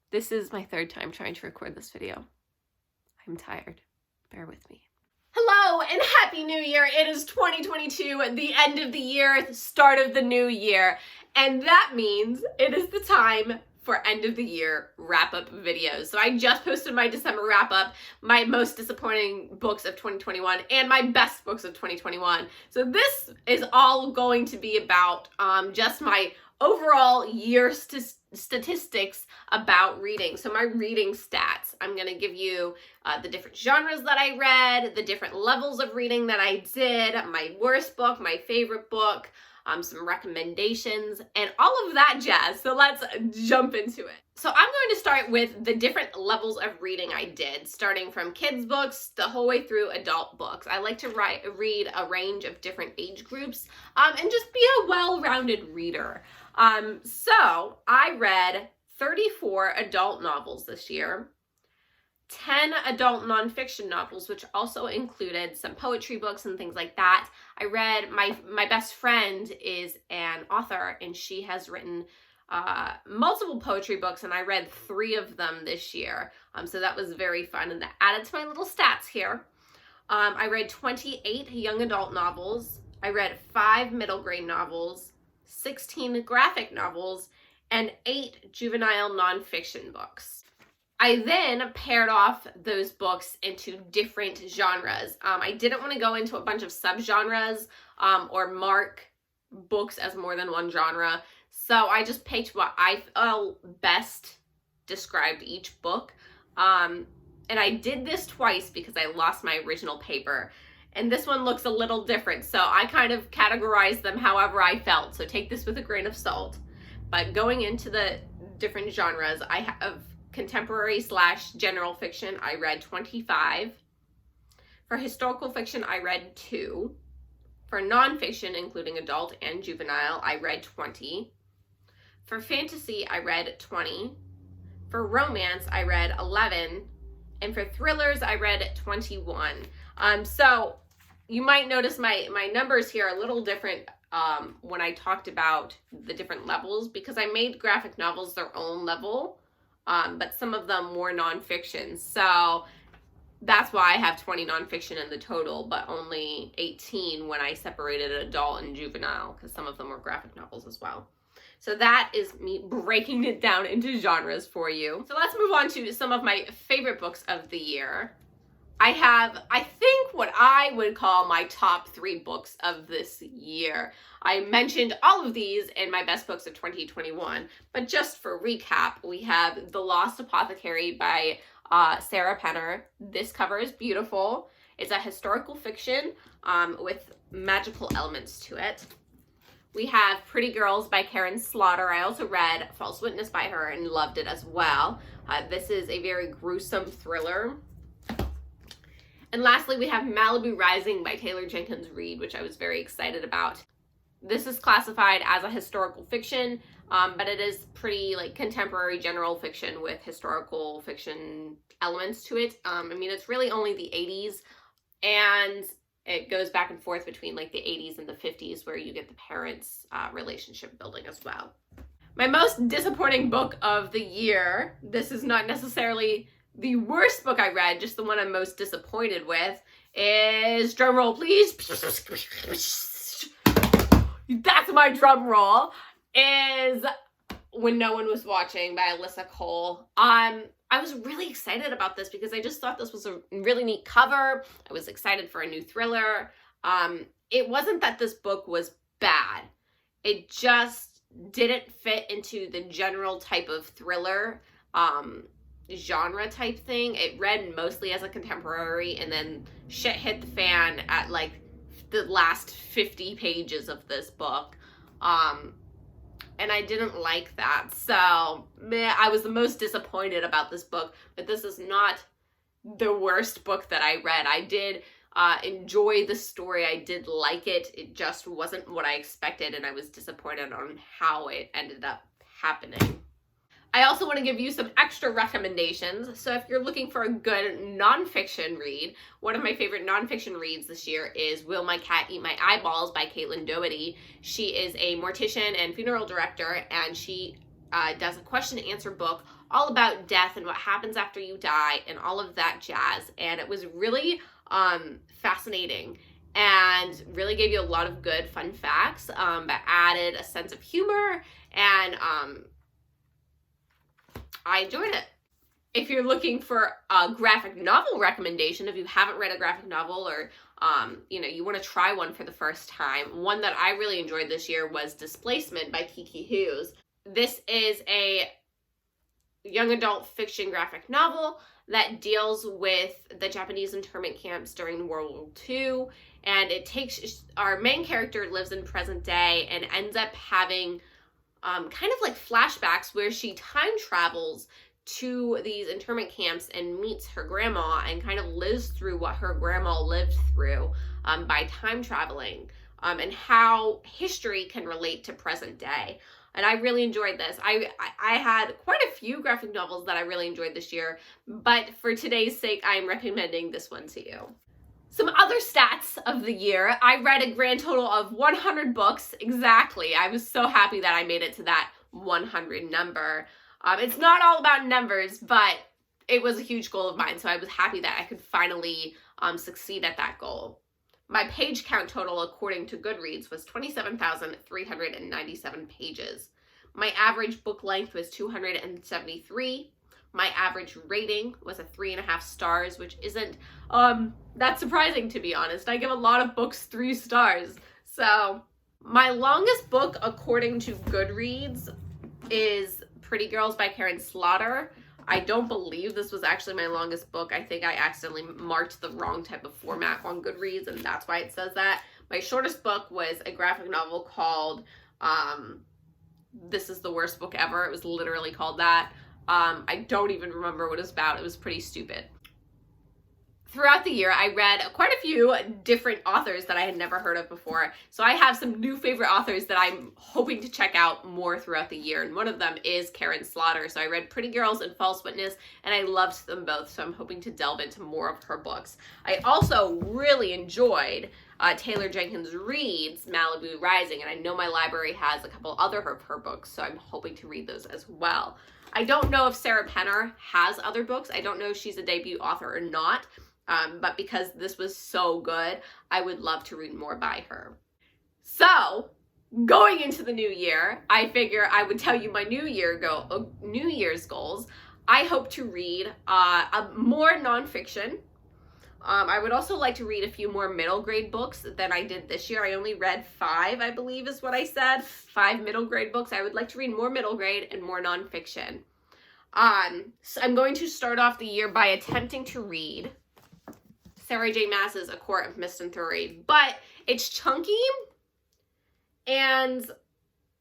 This is my third time trying to record this video. I'm tired. Bear with me. Hello and Happy New Year. It is 2022, the end of the year, the start of the new year. And that means it is the time for end of the year wrap-up videos. So I just posted my December wrap-up, my most disappointing books of 2021 and my best books of 2021. So this is all going to be about just my overall year statistics about reading. So my reading stats. I'm going to give you the different genres that I read, the different levels of reading that I did, my worst book, my favorite book, some recommendations, and all of that jazz. So let's jump into it. So I'm going to start with the different levels of reading I did, starting from kids books the whole way through adult books. I like to read a range of different age groups and just be a well-rounded reader. So I read 34 adult novels this year, 10 adult nonfiction novels, which also included some poetry books and things like that. I read, my best friend is an author and she has written multiple poetry books, and I read 3 of them this year. So that was very fun, and that added to my little stats here. I read 28 young adult novels. I read 5 middle grade novels, 16 graphic novels, and 8 juvenile nonfiction books. I then paired off those books into different genres. I didn't want to go into a bunch of subgenres or mark books as more than one genre. So I just picked what I felt best described each book. And I did this twice because I lost my original paper. And this one looks a little different. So I kind of categorized them however I felt. So take this with a grain of salt. But going into the different genres, I have contemporary / general fiction, I read 25. For historical fiction, I read 2. For nonfiction, including adult and juvenile, I read 20. For fantasy, I read 20. For romance, I read 11. And for thrillers, I read 21. So you might notice my numbers here are a little different when I talked about the different levels, because I made graphic novels their own level. But some of them were nonfiction. So that's why I have 20 nonfiction in the total, but only 18 when I separated adult and juvenile, because some of them were graphic novels as well. So that is me breaking it down into genres for you. So let's move on to some of my favorite books of the year. I have, I think, what I would call my top 3 books of this year. I mentioned all of these in my best books of 2021, but just for recap, we have The Lost Apothecary by Sarah Penner. This cover is beautiful. It's a historical fiction with magical elements to it. We have Pretty Girls by Karen Slaughter. I also read False Witness by her and loved it as well. This is a very gruesome thriller. And lastly, we have Malibu Rising by Taylor Jenkins Reid, which I was very excited about. This is classified as a historical fiction, but it is pretty like contemporary general fiction with historical fiction elements to it. I mean, it's really only the 80s, and it goes back and forth between like the 80s and the 50s, where you get the parents' relationship building as well. My most disappointing book of the year, this is not necessarily the worst book I read, just the one I'm most disappointed with, is, drum roll please, that's my drum roll, is When No One Was Watching by Alyssa Cole. I was really excited about this because I just thought this was a really neat cover. I was excited for a new thriller. It wasn't that this book was bad. It just didn't fit into the general type of thriller genre type thing. It read mostly as a contemporary, and then shit hit the fan at like the last 50 pages of this book. And I didn't like that. So, I was the most disappointed about this book, but this is not the worst book that I read. I did enjoy the story. I did like it. It just wasn't what I expected, and I was disappointed on how it ended up happening. I also want to give you some extra recommendations. So if you're looking for a good nonfiction read, one of my favorite nonfiction reads this year is Will My Cat Eat My Eyeballs by Caitlin Doherty. She is a mortician and funeral director, and she does a question and answer book all about death and what happens after you die and all of that jazz. And it was really fascinating and really gave you a lot of good fun facts, but added a sense of humor, and I enjoyed it. If you're looking for a graphic novel recommendation, if you haven't read a graphic novel, or you want to try one for the first time, one that I really enjoyed this year was Displacement by Kiki Hughes. This is a young adult fiction graphic novel that deals with the Japanese internment camps during World War II, and it takes, our main character lives in present day and ends up having kind of like flashbacks where she time travels to these internment camps and meets her grandma and kind of lives through what her grandma lived through by time traveling, and how history can relate to present day. And I really enjoyed this. I had quite a few graphic novels that I really enjoyed this year, but for today's sake, I'm recommending this one to you. Some other stats of the year: I read a grand total of 100 books exactly. I was so happy that I made it to that 100 number. It's not all about numbers, but it was a huge goal of mine, so I was happy that I could finally succeed at that goal. My page count total, according to Goodreads, was 27,397 pages. My average book length was 273. My average rating was a 3.5 stars, which isn't that surprising, to be honest. I give a lot of books 3 stars. So my longest book, according to Goodreads, is Pretty Girls by Karin Slaughter. I don't believe this was actually my longest book. I think I accidentally marked the wrong type of format on Goodreads, and that's why it says that. My shortest book was a graphic novel called This Is the Worst Book Ever. It was literally called that. I don't even remember what it was about. It was pretty stupid. Throughout the year, I read quite a few different authors that I had never heard of before. So I have some new favorite authors that I'm hoping to check out more throughout the year. And one of them is Karin Slaughter. So I read Pretty Girls and False Witness, and I loved them both. So I'm hoping to delve into more of her books. I also really enjoyed Taylor Jenkins Reid's Malibu Rising. And I know my library has a couple other of her books, so I'm hoping to read those as well. I don't know if Sarah Penner has other books. I don't know if she's a debut author or not. But because this was so good, I would love to read more by her. So, going into the new year, I figure I would tell you my New Year's goals. I hope to read more nonfiction. I would also like to read a few more middle grade books than I did this year. I only read 5, I believe is what I said. 5 middle grade books. I would like to read more middle grade and more nonfiction. So I'm going to start off the year by attempting to read Sarah J. Maas's A Court of Mist and Fury, but it's chunky, and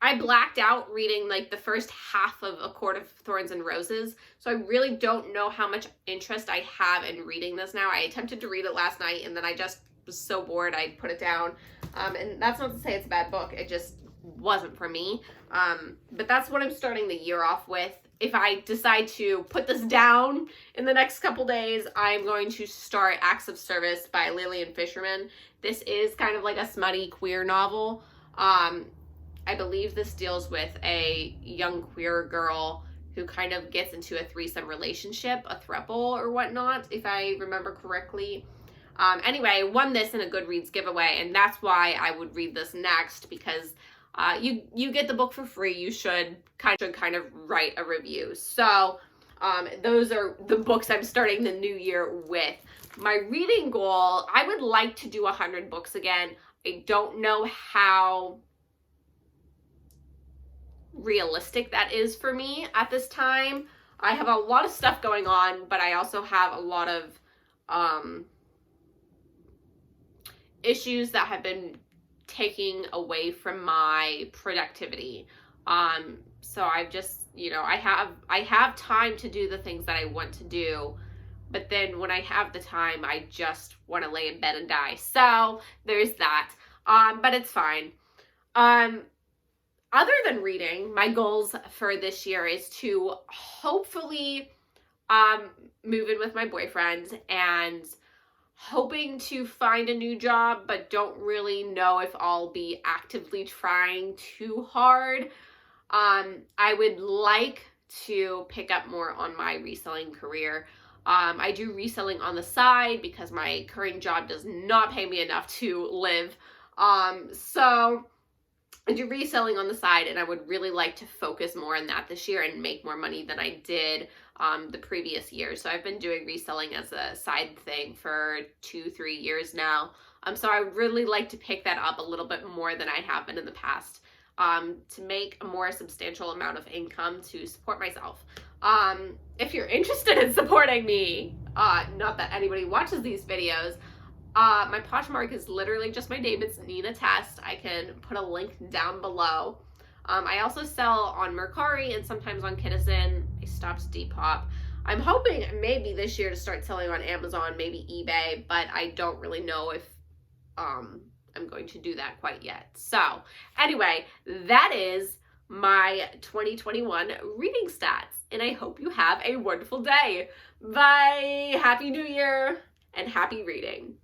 I blacked out reading like the first half of A Court of Thorns and Roses, so I really don't know how much interest I have in reading this now. I attempted to read it last night, and then I just was so bored I put it down, and that's not to say it's a bad book, it just wasn't for me, but that's what I'm starting the year off with. If I decide to put this down in the next couple days, I'm going to start Acts of Service by Lillian Fisherman. This is kind of like a smutty queer novel. I believe this deals with a young queer girl who kind of gets into a threesome relationship, a throuple or whatnot, if I remember correctly. Anyway, I won this in a Goodreads giveaway, and that's why I would read this next, because you get the book for free. You should kind of write a review. So those are the books I'm starting the new year with. My reading goal, I would like to do 100 books again. I don't know how realistic that is for me at this time. I have a lot of stuff going on, but I also have a lot of issues that have been taking away from my productivity. So I've just, I have time to do the things that I want to do, but then when I have the time, I just want to lay in bed and die. So there's that. But it's fine. Other than reading, my goals for this year is to hopefully move in with my boyfriend, and hoping to find a new job, but don't really know if I'll be actively trying too hard. I would like to pick up more on my reselling career. I do reselling on the side because my current job does not pay me enough to live. So I do reselling on the side, and I would really like to focus more on that this year and make more money than I did the previous year. So I've been doing reselling as a side thing for 2-3 years now. So I would really like to pick that up a little bit more than I have been in the past, to make a more substantial amount of income to support myself. If you're interested in supporting me, not that anybody watches these videos, my Poshmark is literally just my name. It's Nina Test. I can put a link down below. I also sell on Mercari and sometimes on Kinnison. I stopped Depop. I'm hoping maybe this year to start selling on Amazon, maybe eBay, but I don't really know if I'm going to do that quite yet. So anyway, that is my 2021 reading stats, and I hope you have a wonderful day. Bye! Happy New Year and happy reading.